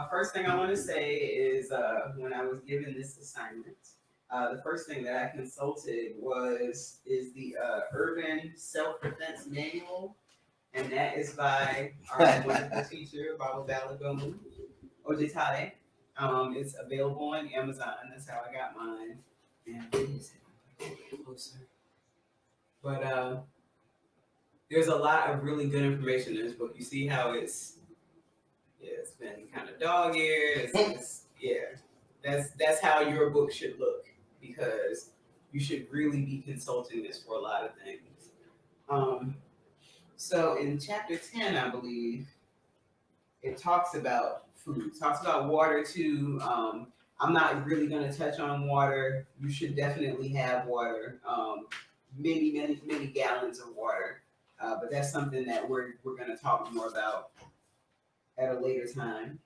First thing I want to say is when I was given this assignment, the first thing that I consulted is the Urban Self Defense Manual, and that is by our wonderful teacher, Baba Balagomu Ojitade. It's available on Amazon. That's how I got mine. And where is it? Closer. But there's a lot of really good information in this book. You see how it's been kind of dog eared. Yeah, that's how your book should look because you should really be consulting this for a lot of things. Um, so in chapter 10, I believe it talks about food, talks about water too. I'm not really going to touch on water. You should definitely have water, many gallons of water. But that's something that we're going to talk more about at a later time.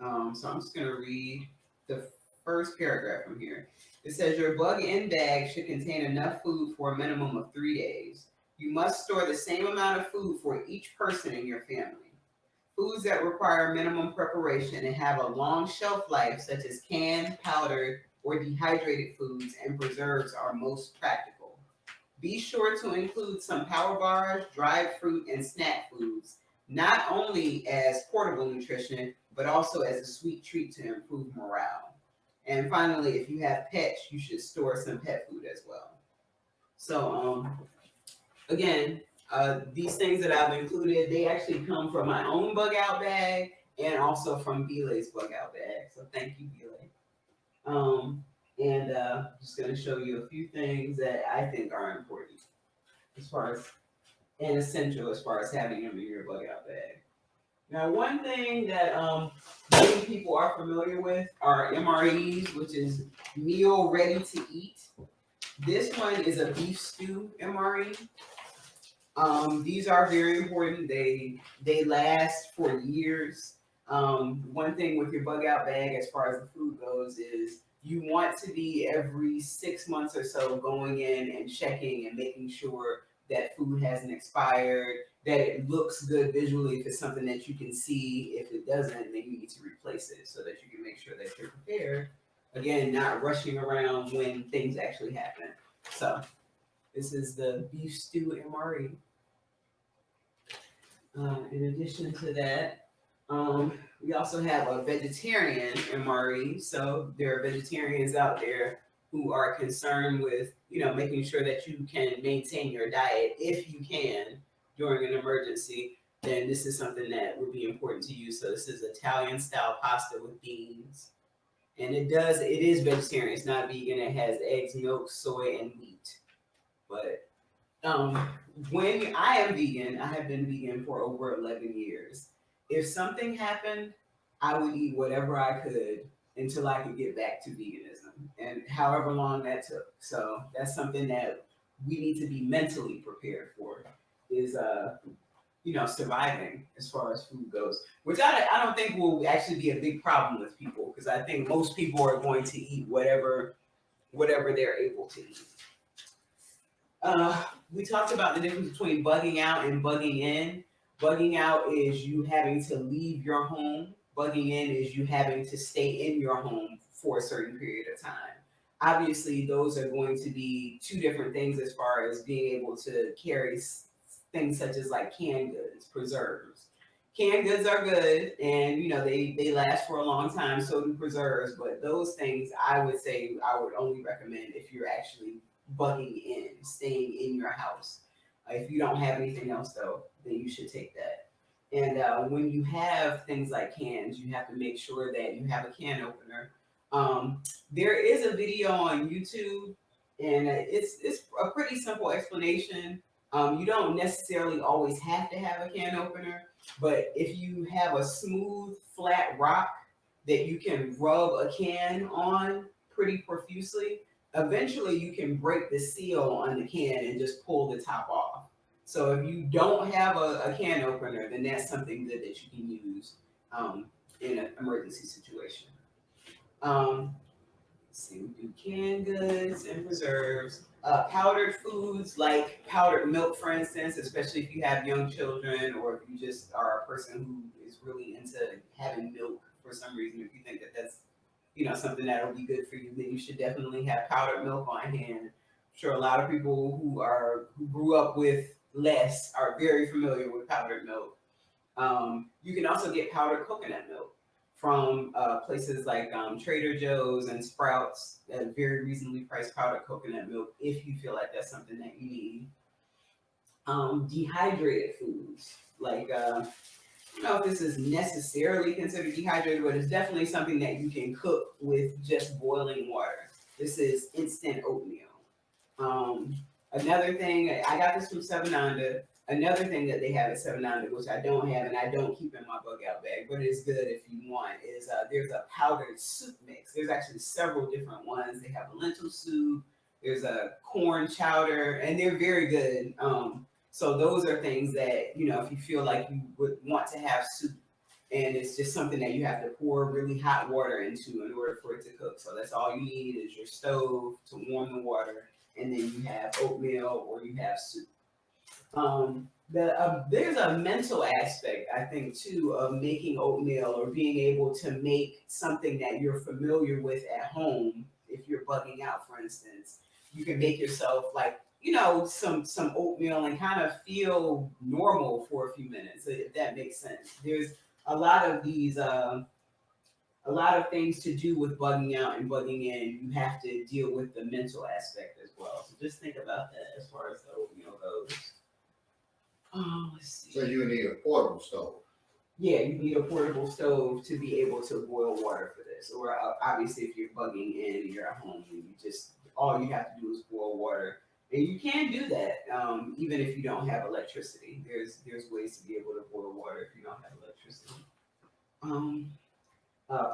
So I'm just going to read the first paragraph from here. It says your bug in bag should contain enough food for a minimum of 3 days. You must store the same amount of food for each person in your family. Foods that require minimum preparation and have a long shelf life, such as canned, powdered, or dehydrated foods and preserves, are most practical. Be sure to include some power bars, dried fruit, and snack foods, not only as portable nutrition, but also as a sweet treat to improve morale. And finally, if you have pets, you should store some pet food as well. So, again, these things that I've included, they actually come from my own bug out bag and also from Belay's bug out bag. So thank you, Belay. And just going to show you a few things that I think are important as far as and essential as far as having them in your bug out bag. Now, one thing that many people are familiar with are MREs, which is meal ready to eat. This one is a beef stew MRE. These are very important. They last for years. One thing with your bug out bag, as far as the food goes, is you want to be every 6 months or so going in and checking and making sure that food hasn't expired, that it looks good visually if it's something that you can see. If it doesn't, then you need to replace it so that you can make sure that you're prepared. Again, not rushing around when things actually happen. So this is the beef stew MRE. In addition to that, we also have a vegetarian MRE. So there are vegetarians out there who are concerned with, making sure that you can maintain your diet if you can during an emergency. Then this is something that would be important to you. So this is Italian style pasta with beans, and it is vegetarian. It's not vegan. It has eggs, milk, soy, and wheat. But um, when I am vegan, I have been vegan for over 11 years. If something happened, I would eat whatever I could until I could get back to veganism, and however long that took. So that's something that we need to be mentally prepared for. Is surviving as far as food goes, which I don't think will actually be a big problem with people because I think most people are going to eat whatever they're able to eat. We talked about the difference between bugging out and bugging in. Bugging out is you having to leave your home. Bugging in is you having to stay in your home for a certain period of time. Obviously, those are going to be two different things as far as being able to carry things such as like canned goods, preserves. Canned goods are good, and they last for a long time. So do preserves, but those things I would say I would only recommend if you're actually bugging in, staying in your house. If you don't have anything else though, then you should take that. And when you have things like cans, you have to make sure that you have a can opener. There is a video on YouTube, and it's a pretty simple explanation. You don't necessarily always have to have a can opener, but if you have a smooth, flat rock that you can rub a can on pretty profusely, eventually you can break the seal on the can and just pull the top off. So if you don't have a can opener, then that's something good that you can use in an emergency situation. Um, let's see, we do canned goods and preserves. Powdered foods like powdered milk, for instance, especially if you have young children or if you just are a person who is really into having milk for some reason, if you think that that's something that'll be good for you, then you should definitely have powdered milk on hand. I'm sure a lot of people who grew up with less are very familiar with powdered milk. You can also get powdered coconut milk from places like Trader Joe's and Sprouts, very reasonably priced powdered coconut milk if you feel like that's something that you need. Dehydrated foods, like I don't know if this is necessarily considered dehydrated, but it's definitely something that you can cook with just boiling water. This is instant oatmeal. Um, Another thing, I got this from Seven Under. Another thing that they have at Seven Under, which I don't have and I don't keep in my bug out bag, but it's good if you want, is there's a powdered soup mix. There's actually several different ones. They have a lentil soup, there's a corn chowder, and they're very good. So those are things that, if you feel like you would want to have soup, and it's just something that you have to pour really hot water into in order for it to cook. So that's all you need is your stove to warm the water, and then you have oatmeal or you have soup. There's a mental aspect, I think, too, of making oatmeal or being able to make something that you're familiar with at home. If you're bugging out, for instance, you can make yourself like some oatmeal and kind of feel normal for a few minutes, if that makes sense. There's a lot of these. A lot of things to do with bugging out and bugging in, you have to deal with the mental aspect as well. So just think about that as far as the oatmeal goes. Let's see. So you need a portable stove. Yeah, you need a portable stove to be able to boil water for this. Or obviously, if you're bugging in and you're at home, you just all you have to do is boil water, and you can do that even if you don't have electricity. There's ways to be able to boil water if you don't have electricity.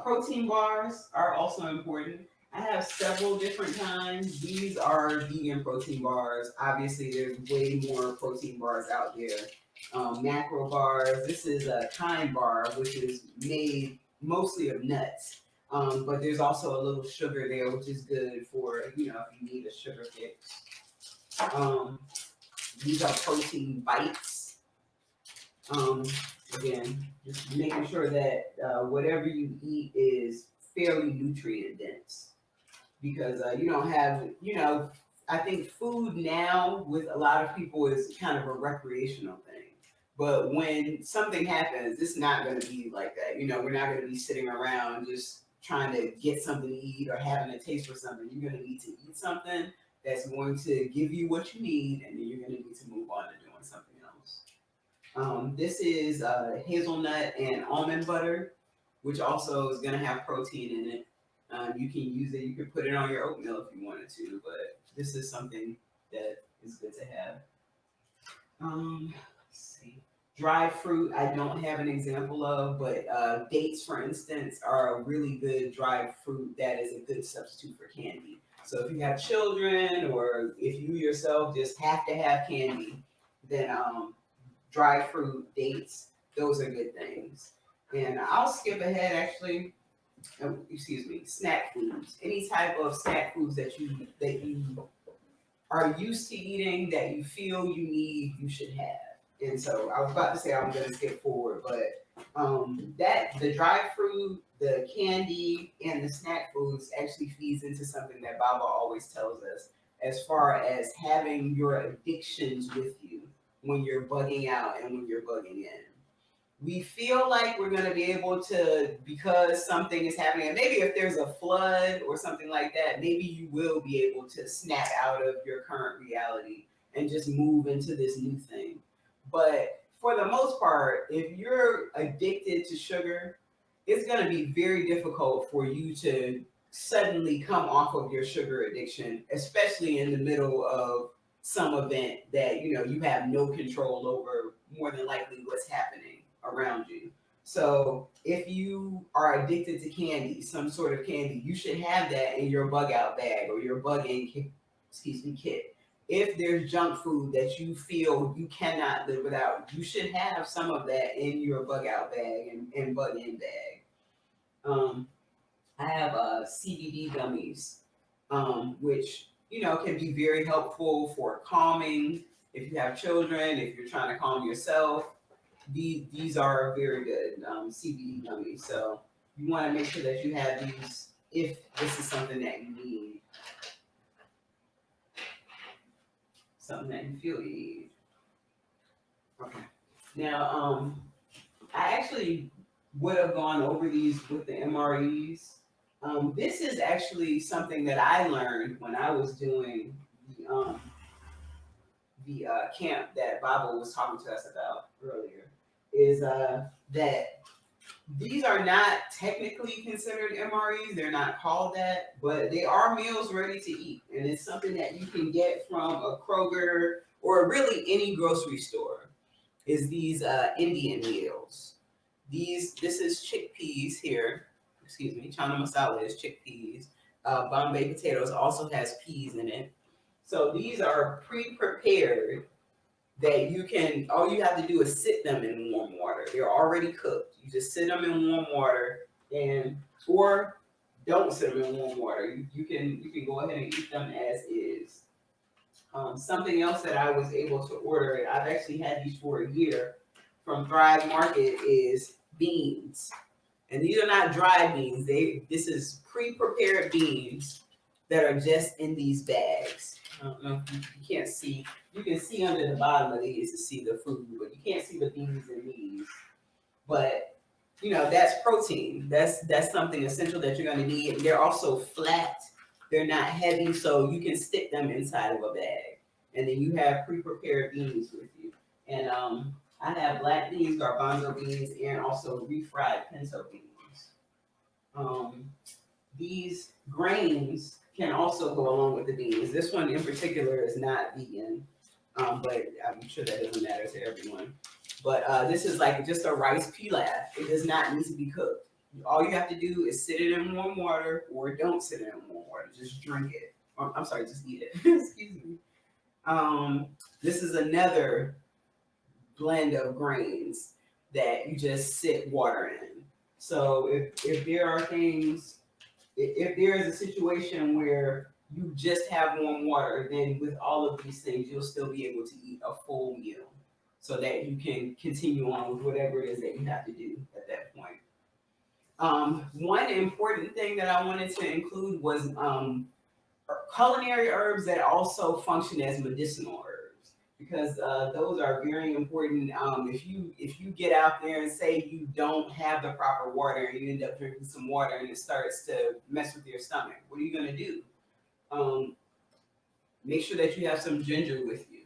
Protein bars are also important. I have several different kinds. These are vegan protein bars. Obviously, there's way more protein bars out there. Macro bars. This is a Kind bar, which is made mostly of nuts. But there's also a little sugar there, which is good for, if you need a sugar fix. These are protein bites. Again, just making sure that whatever you eat is fairly nutrient dense, because you don't have, I think food now with a lot of people is kind of a recreational thing. But when something happens, it's not going to be like that. We're not going to be sitting around just trying to get something to eat or having a taste for something. You're going to need to eat something that's going to give you what you need, and then you're going to need to move on to doing something else. This is hazelnut and almond butter, which also is going to have protein in it. You can use it. You can put it on your oatmeal if you wanted to, but this is something that is good to have. Let's see. Dried fruit, I don't have an example of, but dates, for instance, are a really good dried fruit that is a good substitute for candy. So if you have children or if you yourself just have to have candy, then dried fruit, dates, those are good things. And I'll skip ahead actually. Snack foods. Any type of snack foods that you are used to eating that you feel you need, you should have. And so I was about to say I'm gonna skip forward, but that the dried fruit, the candy, and the snack foods actually feeds into something that Baba always tells us as far as having your addictions with you when you're bugging out and when you're bugging in. We feel like we're going to be able to, because something is happening, and maybe if there's a flood or something like that, maybe you will be able to snap out of your current reality and just move into this new thing. But for the most part, if you're addicted to sugar, it's going to be very difficult for you to suddenly come off of your sugar addiction, especially in the middle of some event that you have no control over, more than likely what's happening around you. So if you are addicted to candy, some sort of candy, you should have that in your bug out bag or your kit. If there's junk food that you feel you cannot live without, you should have some of that in your bug out bag and bug in bag. I have CBD gummies, which can be very helpful for calming if you have children, if you're trying to calm yourself. these are very good CBD gummies. So you want to make sure that you have these if this is something that you need, something that you feel you need. Okay. Now, I actually would have gone over these with the MREs. This is actually something that I learned when I was doing the camp that Bible was talking to us about earlier. Is that these are not technically considered MREs. They're not called that, but they are meals ready to eat, and it's something that you can get from a Kroger or really any grocery store. Is these Indian meals? This is chickpeas here. Excuse me, chana masala is chickpeas. Bombay potatoes also has peas in it. So these are pre-prepared that you can. All you have to do is sit them in warm water. They're already cooked. You just sit them in warm water, and or don't sit them in warm water. You can go ahead and eat them as is. Something else that I was able to order, I've actually had these for a year from Thrive Market, is beans. And these are not dry beans. This is pre-prepared beans that are just in these bags. I don't know if you can't see. You can see under the bottom of these to see the food, but you can't see the beans in these. But that's protein. That's something essential that you're going to need. They're also flat. They're not heavy, so you can stick them inside of a bag. And then you have pre-prepared beans with you. And I have black beans, garbanzo beans, and also refried pinto beans. These grains can also go along with the beans. This one in particular is not vegan, but I'm sure that doesn't matter to everyone. But this is like just a rice pilaf. It does not need to be cooked. All you have to do is sit it in warm water, or don't sit it in warm water. Just drink it. I'm sorry, just eat it. Excuse me. This is another blend of grains that you just sit water in. So if there are things, if there is a situation where you just have warm water, then with all of these things, you'll still be able to eat a full meal so that you can continue on with whatever it is that you have to do at that point. One important thing that I wanted to include was culinary herbs that also function as medicinal herbs, because those are very important. If you get out there and say you don't have the proper water and you end up drinking some water and it starts to mess with your stomach, what are you going to do? Make sure that you have some ginger with you.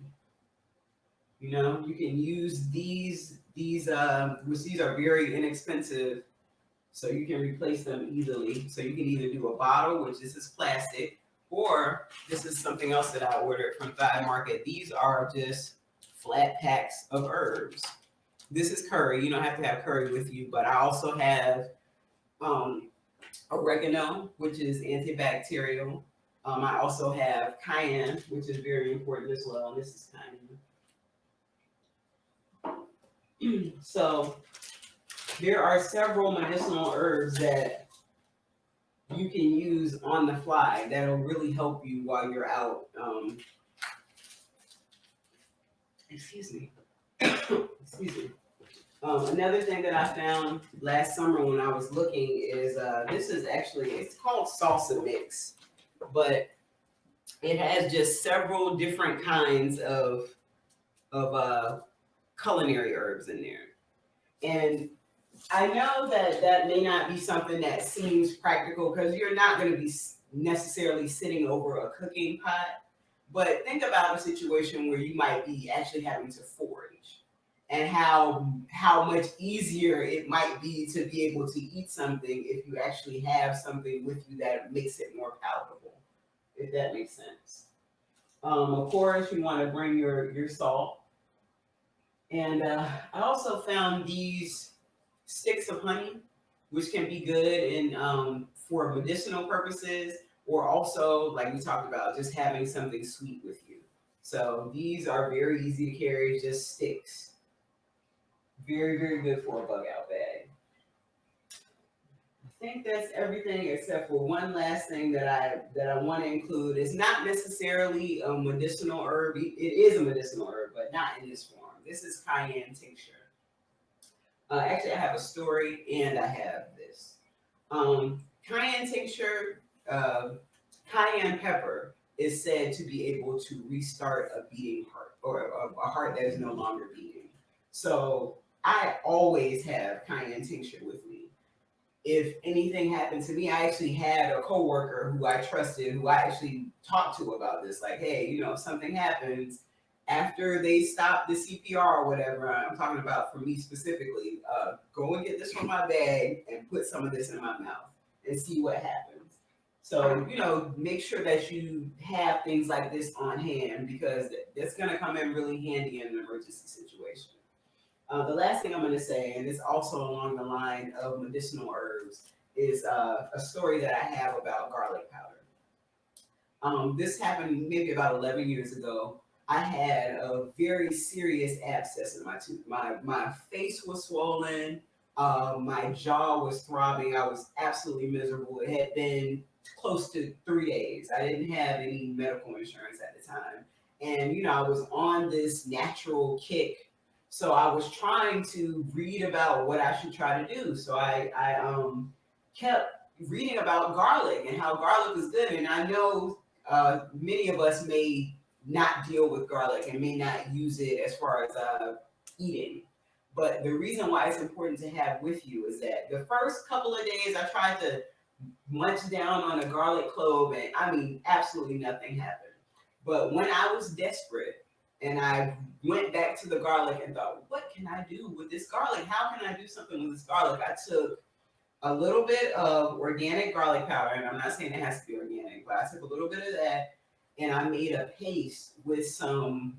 You can use these which these are very inexpensive, so you can replace them easily. So you can either do a bottle, which this is plastic, or this is something else that I ordered from Thrive Market. These are just flat packs of herbs. This is curry. You don't have to have curry with you, but I also have oregano, which is antibacterial. I also have cayenne, which is very important as well. And this is cayenne. So there are several medicinal herbs that you can use on the fly that'll really help you while you're out. Excuse me. Excuse me. Another thing that I found last summer when I was looking is this is actually, it's called salsa mix, but it has just several different kinds of culinary herbs in there. And I know that that may not be something that seems practical because you're not going to be necessarily sitting over a cooking pot, but think about a situation where you might be actually having to forage, and how much easier it might be to be able to eat something if you actually have something with you that makes it more palatable, if that makes sense. Of course, you want to bring your salt. And I also found these sticks of honey, which can be good in for medicinal purposes, or also, like we talked about, just having something sweet with you. So these are very easy to carry, just sticks. Very, very good for a bug out bag. I think that's everything except for one last thing that I want to include. It's not necessarily a medicinal herb. It is a medicinal herb, but not in this form. This is cayenne tincture. Actually, I have a story and I have this. Cayenne tincture, cayenne pepper is said to be able to restart a beating heart or a heart that is no longer beating. So I always have cayenne tincture with me. If anything happened to me, I actually had a coworker who I trusted, who I actually talked to about this. Like, hey, if something happens after they stop the CPR or whatever, I'm talking about for me specifically, go and get this from my bag and put some of this in my mouth and see what happens. So, make sure that you have things like this on hand because that's going to come in really handy in an emergency situation. The last thing I'm going to say, and it's also along the line of medicinal herbs, is a story that I have about garlic powder. This happened maybe about 11 years ago. I had a very serious abscess in my tooth. My face was swollen. My jaw was throbbing. I was absolutely miserable. It had been close to 3 days. I didn't have any medical insurance at the time. And, I was on this natural kick. So I was trying to read about what I should try to do. So I kept reading about garlic and how garlic is good. And I know many of us may not deal with garlic and may not use it as far as eating. But the reason why it's important to have with you is that the first couple of days I tried to munch down on a garlic clove, and I mean, absolutely nothing happened. But when I was desperate and I went back to the garlic and thought, what can I do with this garlic? How can I do something with this garlic? I took a little bit of organic garlic powder, and I'm not saying it has to be organic, but I took a little bit of that and I made a paste with some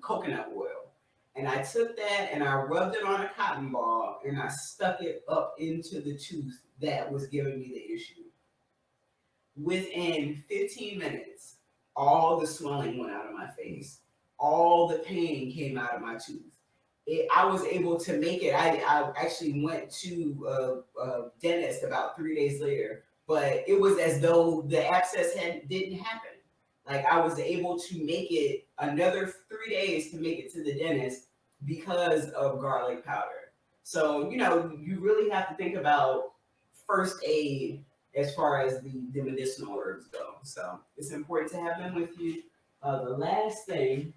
coconut oil. And I took that and I rubbed it on a cotton ball and I stuck it up into the tooth that was giving me the issue. Within 15 minutes, all the swelling went out of my face. All the pain came out of my tooth. I was able to make it. I actually went to a dentist about 3 days later, but it was as though the abscess didn't happen. Like I was able to make it another 3 days to make it to the dentist because of garlic powder. So you really have to think about first aid as far as the medicinal herbs go. So it's important to have them with you. The last thing,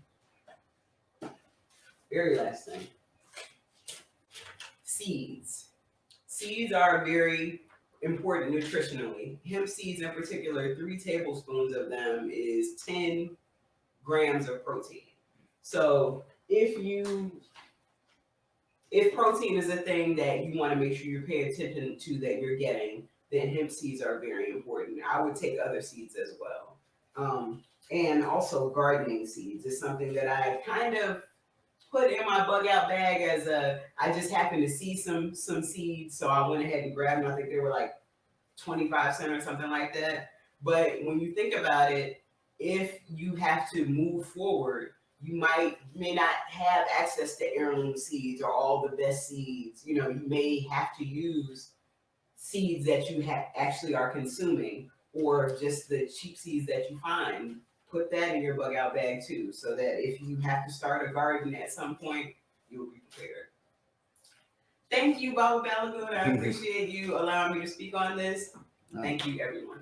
very last thing, seeds. Seeds are very important nutritionally. Hemp seeds in particular, 3 tablespoons of them is 10 grams of protein. So if protein is a thing that you want to make sure you're paying attention to that you're getting, then hemp seeds are very important. I would take other seeds as well. And also gardening seeds is something that I kind of put in my bug out bag I just happened to see some seeds, so I went ahead and grabbed them. I think they were like 25 cents or something like that. But when you think about it, if you have to move forward, you may not have access to heirloom seeds or all the best seeds. You may have to use seeds that you actually are consuming or just the cheap seeds that you find. Put that in your bug out bag too, so that if you have to start a garden at some point, you'll be prepared. Thank you, Baba Balagoon. I appreciate you allowing me to speak on this. Thank you, everyone.